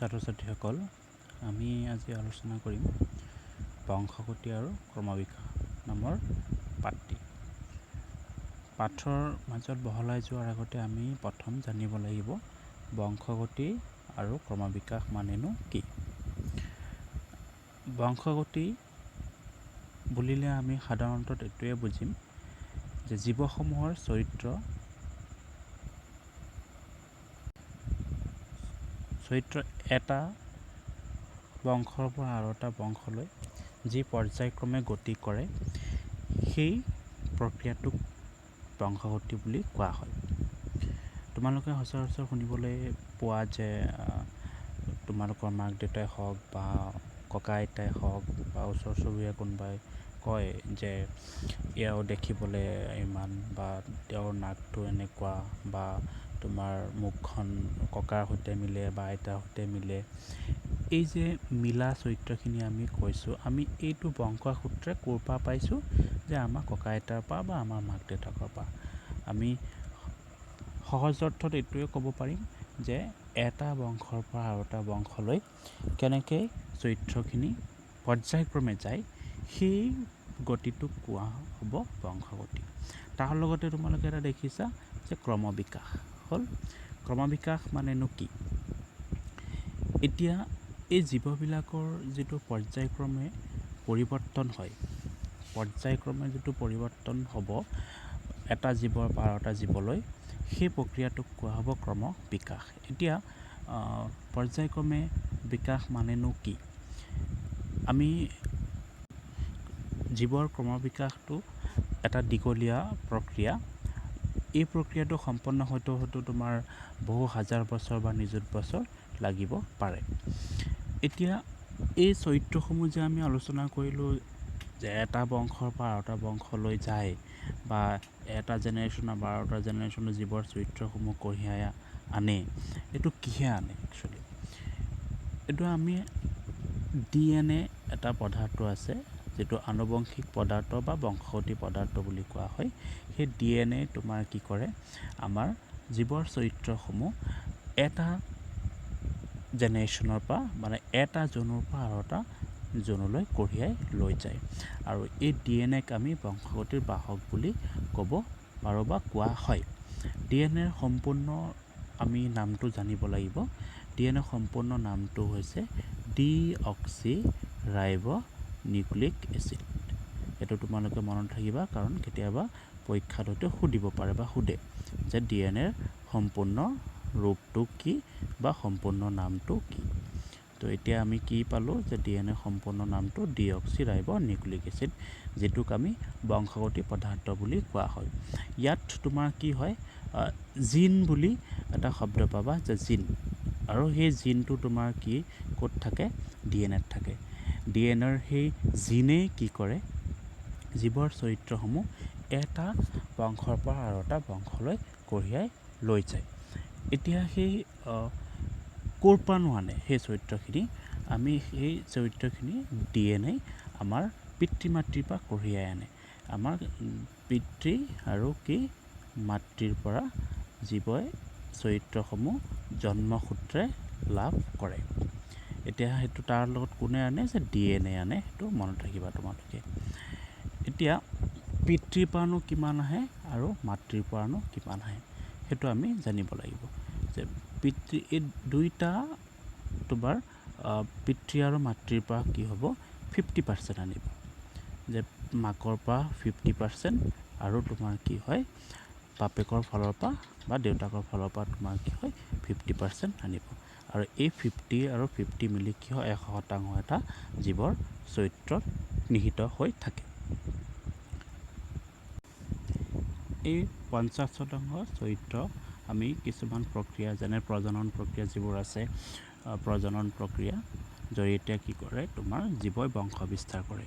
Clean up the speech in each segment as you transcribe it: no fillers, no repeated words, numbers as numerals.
ছাত্ৰ ছাত্ৰীসকল, আমি আজি আলোচনা কৰিম বংশগতি আৰু ক্ৰমবিকাশ নামৰ পাঠটি। পাঠৰ মাজত বহলাই যোৱাৰ আগতে আমি প্ৰথম জানিব লাগিব বংশগতি আৰু ক্ৰমবিকাশ মানেনো কি। বংশগতি বুলিলে আমি সাধাৰণতে এইটোৱে বুজিম যে জীৱসমূহৰ চৰিত্ৰ এটা বংশৰ পৰা আৰু এটা বংশলৈ যি পৰ্যায়ক্ৰমে গতি কৰে সেই প্ৰক্ৰিয়াটোক বংশগতি বুলি কোৱা হয়। তোমালোকে সচৰাচৰ শুনিবলৈ পোৱা যে তোমালোকৰ মাক দেউতাই হওক বা ককা আইতাই হওক বা ওচৰ চুবুৰীয়া কোনোবাই কয় যে এওঁ দেখিবলৈ ইমান, বা তেওঁৰ নাকটো এনেকুৱা, বা তোমাৰ মুখখন ককাৰ সৈতে মিলে বা আইতাৰ সৈতে মিলে। এই যে মিলা চৰিত্ৰখিনি আমি কৈছোঁ, আমি এইটো বংশসূত্ৰে ক'ৰ পৰা পাইছোঁ যে আমাৰ ককা আইতাৰ পৰা বা আমাৰ মাক দেউতাকৰ পৰা। আমি সহজ অৰ্থত এইটোৱে ক'ব পাৰিম যে এটা বংশৰ পৰা আৰু এটা বংশলৈ কেনেকৈ চৰিত্ৰখিনি পৰ্যায়ক্ৰমে যায় সেই গতিটোক কোৱা হ'ব বংশগতি। তাৰ লগতে তোমালোকে এটা দেখিছা যে ক্ৰমবিকাশ হ'ল। ক্ৰমবিকাশ মানেনো কি? এতিয়া এই জীৱবিলাকৰ যিটো পৰ্যায়ক্ৰমে পৰিৱৰ্তন হয়, পৰ্যায়ক্ৰমে যিটো পৰিৱৰ্তন হ'ব এটা জীৱৰ পৰা আৰু এটা জীৱলৈ, সেই প্ৰক্ৰিয়াটোক কোৱা হ'ব ক্ৰমবিকাশ। এতিয়া পৰ্যায়ক্ৰমে বিকাশ মানেনো কি? আমি জীৱৰ ক্ৰমবিকাশটো এটা দীঘলীয়া প্ৰক্ৰিয়া। এই প্ৰক্ৰিয়াটো সম্পন্ন হয়তো তোমাৰ বহু হাজাৰ বছৰ বা নিযুত বছৰ লাগিব পাৰে। এতিয়া এই চৰিত্ৰসমূহ যে আমি আলোচনা কৰিলোঁ যে এটা বংশৰ পৰা আৰু এটা বংশলৈ যায়, বা এটা জেনেৰেশ্যনৰ বা আৰু এটা জেনেৰেশ্যনৰ জীৱৰ চৰিত্ৰসমূহ কঢ়িয়াই আনে, এইটো কিহে আনে একচুৱেলি? এইটো আমি DNA এটা পদাৰ্থ আছে যিটো আনুবংশিক পদাৰ্থ বা বংশগতি পদাৰ্থ বুলি কোৱা হয়। সেই DNA তোমাৰ কি কৰে, আমাৰ জীৱৰ চৰিত্ৰসমূহ এটা জেনেৰেশ্যনৰ পৰা, মানে এটা জোনৰ পৰা আৰু এটা জোনলৈ কঢ়িয়াই লৈ যায়। আৰু এই DNAক আমি বংশগতিৰ বাহক বুলি ক'ব পাৰোঁ বা কোৱা হয়। DNAৰ সম্পূৰ্ণ আমি নামটো জানিব লাগিব। DNAৰ সম্পূৰ্ণ নামটো হৈছে ডিঅক্সি ৰাইব নিউক্লিক এচিড। এইটো তোমালোকে মনত ৰাখিবা, কাৰণ কেতিয়াবা পৰীক্ষাত হয়তো সুধিব পাৰে বা সোধে যে DNAৰ সম্পূৰ্ণ ৰূপটো কি বা সম্পূৰ্ণ নামটো কি। তো এতিয়া আমি কি পালোঁ যে DNAৰ সম্পূৰ্ণ নামটো ডিঅক্সি ৰাইব নিউক্লিক এচিড, যিটোক আমি বংশগতি পদাৰ্থ বুলি কোৱা হয়। ইয়াত তোমাৰ কি হয়, জিন বুলি এটা শব্দ পাবা, যে জিন, আৰু সেই জিনটো তোমাৰ কি ক'ত থাকে? DNAত থাকে। DNAৰ সেই জিনেই কি কৰে, জীৱৰ চৰিত্ৰসমূহ এটা বংশৰ পৰা আৰু এটা বংশলৈ কঢ়িয়াই লৈ যায়। এতিয়া সেই ক'ৰ পৰানো আনে সেই চৰিত্ৰখিনি? আমি সেই চৰিত্ৰখিনি DNA আমাৰ পিতৃ মাতৃৰ পৰা কঢ়িয়াই আনে। আমাৰ পিতৃ আৰু কি মাতৃৰ পৰা জীৱই চৰিত্ৰসমূহ জন্মসূত্ৰে লাভ কৰে। এতিয়া সেইটো তাৰ লগত কোনে আনে? যে DNA আনে। সেইটো মনত ৰাখিবা তোমালোকে। এতিয়া পিতৃৰ পৰানো কিমান আহে আৰু মাতৃৰ পৰানো কিমান আহে, সেইটো আমি জানিব লাগিব। যে পিতৃ, এই দুইটা তোমাৰ পিতৃ আৰু মাতৃৰ পৰা কি হ'ব, 50% আনিব। যে মাকৰ পৰা 50% আৰু তোমাৰ কি হয়, বাপেকৰ ফালৰ পৰা বা দেউতাকৰ ফালৰ পৰা তোমাৰ কি হয়, 50% আনিব। আৰু এই 50 আৰু 50 মিলি কি হয়, 100% এটা জীৱৰ চৰিত্ৰত নিহিত হৈ থাকে। এই 50% চৰিত্ৰ আমি কিছুমান প্ৰক্ৰিয়া, যেনে প্ৰজনন প্ৰক্ৰিয়া যিবোৰ আছে, প্ৰজনন প্ৰক্ৰিয়া জৰিয়তে কি কৰে, তোমাৰ জীৱই বংশ বিস্তাৰ কৰে।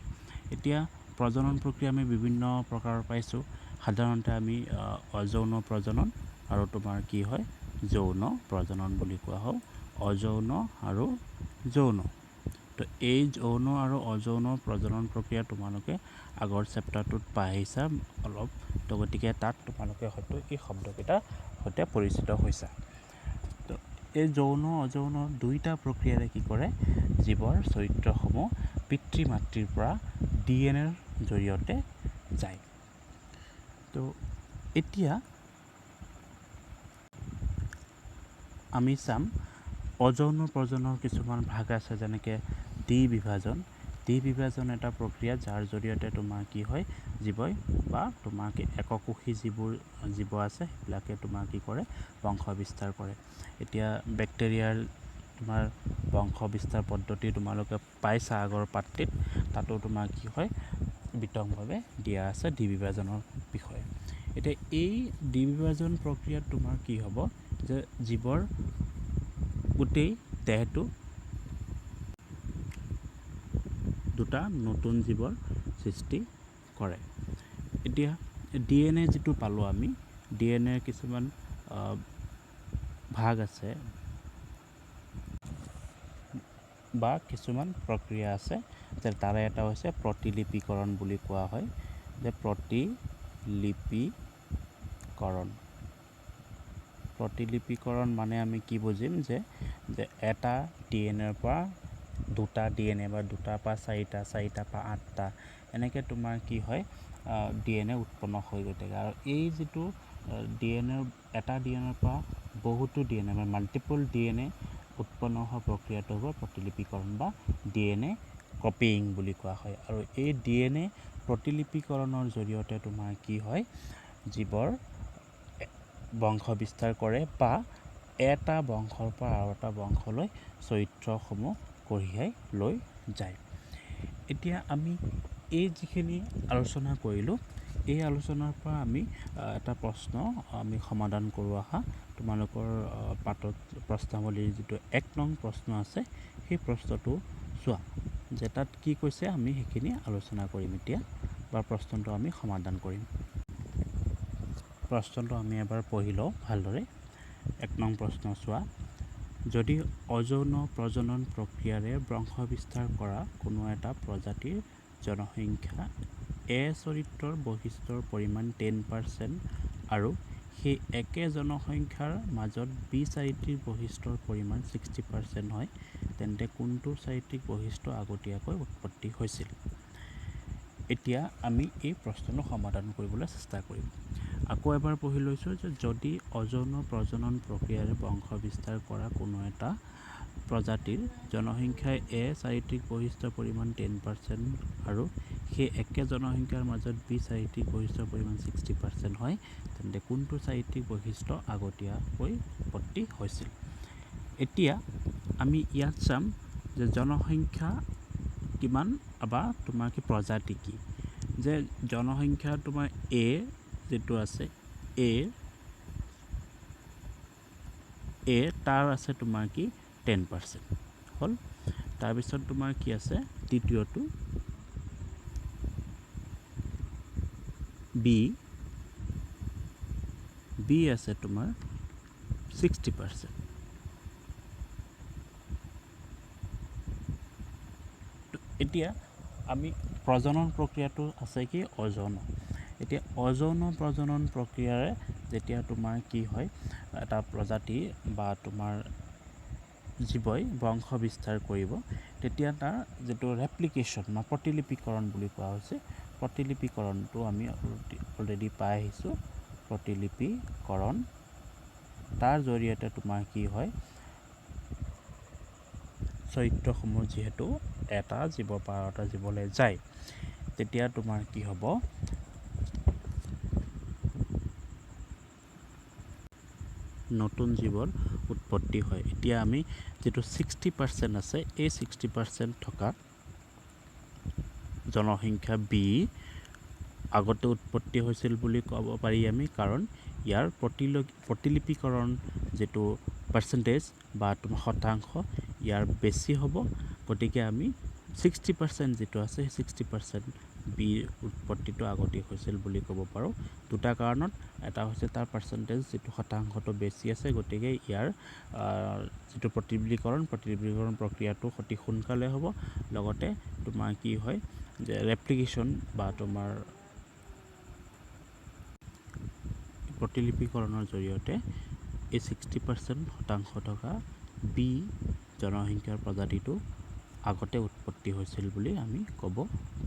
এতিয়া প্ৰজনন প্ৰক্ৰিয়া আমি বিভিন্ন প্ৰকাৰৰ পাইছোঁ। সাধাৰণতে আমি অযৌন প্ৰজনন আৰু তোমাৰ কি হয়, যৌন প্ৰজনন বুলি কোৱা হয়। অযৌন আৰু যৌন। তো এই যৌন আৰু অযৌন প্ৰজনন প্ৰক্ৰিয়া তোমালোকে আগৰ চেপ্টাৰটোত পাই আহিছা অলপ, তো গতিকে তাত তোমালোকে হয়তো এই শব্দকেইটাৰ সৈতে পৰিচিত হৈছা। তো এই যৌন অযৌন দুইটা প্ৰক্ৰিয়াৰে কি কৰে জীৱৰ চৰিত্ৰসমূহ পিতৃ মাতৃৰ পৰা ডিএনএৰ জৰিয়তে যায়। তো এতিয়া আমি চাম অযৌন প্ৰজননৰ কিছুমান ভাগ আছে, যেনেকৈ দ্বিবিভাজন। দ্বিবিভাজন এটা প্ৰক্ৰিয়া যাৰ জৰিয়তে তোমাৰ কি হয় জীৱই বা তোমাৰ এককোষী যিবোৰ জীৱ আছে সেইবিলাকে তোমাৰ কি কৰে বংশ বিস্তাৰ কৰে। এতিয়া বেক্টেৰিয়াৰ তোমাৰ বংশ বিস্তাৰ পদ্ধতি তোমালোকে পাইছা আগৰ পাঠটিত, তাতো তোমাৰ কি হয় বিতংভাৱে দিয়া আছে দ্বিবিভাজনৰ বিষয়ে। এতিয়া এই দ্বিবিভাজন প্ৰক্ৰিয়াত তোমাৰ কি হ'ব যে জীৱৰ গোটেই দেহটো দুটা নতুন জীৱৰ সৃষ্টি কৰে। এতিয়া ডিএনএ যিটো পালোঁ আমি, ডিএনএৰ কিছুমান ভাগ আছে বা কিছুমান প্ৰক্ৰিয়া আছে, যে তাৰে এটা হৈছে প্ৰতিলিপিকৰণ বুলি কোৱা হয়। যে প্ৰতিলিপিকৰণ মানে আমি কি বুজিম যে এটা ডিএনএৰ পৰা দুটা ডিএনএ বা দুটাৰ পৰা চাৰিটাৰ পৰা আঠটা এনেকৈ তোমাৰ কি হয় ডিএনএ উৎপন্ন হৈ গৈ থাকে। আৰু এই যিটো ডিএনএৰ এটা ডিএনএৰ পৰা বহুতো ডিএনএ মানে মাল্টিপল ডিএনএ উৎপন্ন হোৱা প্ৰক্ৰিয়াটো হ'ব প্ৰতিলিপিকৰণ বা ডিএনএ কপিং বুলি কোৱা হয়। আৰু এই ডিএনএ প্ৰতিলিপিকৰণৰ জৰিয়তে তোমাৰ কি হয় জীৱৰ বংশ বিস্তাৰ কৰে বা এটা বংশৰ পৰা আৰু এটা বংশলৈ চৰিত্ৰসমূহ কঢ়িয়াই লৈ যায়। এতিয়া আমি এই যিখিনি আলোচনা কৰিলোঁ, এই আলোচনাৰ পৰা আমি এটা প্ৰশ্ন আমি সমাধান কৰোঁ আহা। তোমালোকৰ পাঠত প্ৰশ্নাৱলীৰ যিটো 1 নং প্ৰশ্ন আছে সেই প্ৰশ্নটো চোৱা, যে তাত কি কৈছে আমি সেইখিনি আলোচনা কৰিম এতিয়া, বা প্ৰশ্নটো আমি সমাধান কৰিম। প্ৰশ্নটো আমি এবাৰ পঢ়ি লওঁ ভালদৰে। 1 নং প্ৰশ্ন চোৱা, যদি অযৌন প্ৰজনন প্ৰক্ৰিয়াৰে বংশ বিস্তাৰ কৰা কোনো এটা প্ৰজাতিৰ জনসংখ্যা এ চৰিত্ৰৰ বৈশিষ্ট্যৰ পৰিমাণ 10% আৰু সেই একে জনসংখ্যাৰ মাজত বি চাৰিত্ৰিক বৈশিষ্ট্যৰ পৰিমাণ 60% হয়, তেন্তে কোনটো চাৰিত্ৰিক বৈশিষ্ট্য আগতীয়াকৈ উৎপত্তি হৈছিল? এতিয়া আমি এই প্ৰশ্নটো সমাধান কৰিবলৈ চেষ্টা কৰিম। আকৌ এবাৰ পঢ়ি লৈছোঁ, যে যদি অযৌন প্ৰজনন প্ৰক্ৰিয়াৰে বংশ বিস্তাৰ কৰা কোনো এটা প্ৰজাতিৰ জনসংখ্যাই এ চাৰিত্ৰিক বৈশিষ্ট্যৰ পৰিমাণ 10% আৰু সেই একে জনসংখ্যাৰ মাজত বি চাৰিত্ৰিক বৈশিষ্ট্যৰ পৰিমাণ 60% হয়, তেন্তে কোনটো চাৰিত্ৰিক বৈশিষ্ট্য আগতীয়াকৈ উৎপত্তি হৈছিল? এতিয়া আমি ইয়াত চাম যে জনসংখ্যা কিমান বা তোমাৰ কি প্ৰজাতি কি, যে জনসংখ্যা তোমাৰ এ যিটো আছে এ তাৰ আছে তোমাৰ কি 10% হ'ল। তাৰপিছত তোমাৰ কি আছে দ্বিতীয়টো বি আছে তোমাৰ 60%। এতিয়া আমি প্ৰজনন প্ৰক্ৰিয়াটো আছে কি অযৌন। এতিয়া অযৌন প্ৰজনন প্ৰক্ৰিয়াৰে যেতিয়া তোমাৰ কি হয় এটা প্ৰজাতি বা তোমাৰ জীৱই বংশ বিস্তাৰ কৰিব, তেতিয়া তাৰ যিটো ৰেপ্লিকেশ্যন বা প্ৰতিলিপিকৰণ বুলি কোৱা হৈছে, প্ৰতিলিপিকৰণটো আমি অলৰেডি পাই আহিছোঁ। প্ৰতিলিপিকৰণ তাৰ জৰিয়তে তোমাৰ কি হয় চৰিত্ৰসমূহ যিহেতু এটা জীৱৰ পৰা এটা জীৱলৈ যায়, তেতিয়া তোমাৰ কি হ'ব নতুন জীৱৰ উৎপত্তি হয়। এতিয়া আমি যিটো 60% আছে, এই 60% থকা জনসংখ্যা বি আগতে উৎপত্তি হৈছিল বুলি ক'ব পাৰি আমি, কাৰণ ইয়াৰ প্ৰতিলিপিকৰণ যিটো পাৰ্চেণ্টেজ বা তোমাৰ শতাংশ ইয়াৰ বেছি হ'ব। গতিকে আমি 60% যিটো আছে সেই 60% বিৰ উৎপত্তিটো আগতে হৈছিল বুলি ক'ব পাৰোঁ। দুটা কাৰণত, এটা হৈছে তাৰ পাৰ্চেণ্টেজ যিটো শতাংশটো বেছি আছে, গতিকে ইয়াৰ যিটো প্ৰতিলিপিকৰণ প্ৰক্ৰিয়াটো অতি সোনকালে হ'ব। লগতে তোমাৰ কি হয় যে ৰেপ্লিকেশ্যন বা তোমাৰ প্ৰতিলিপিকৰণৰ জৰিয়তে এই 60% শতাংশ থকা বি জনসংখ্যাৰ প্ৰজাতিটো আগতে উৎপত্তি হৈছিল বুলি আমি ক'ব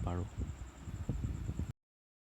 পাৰোঁ।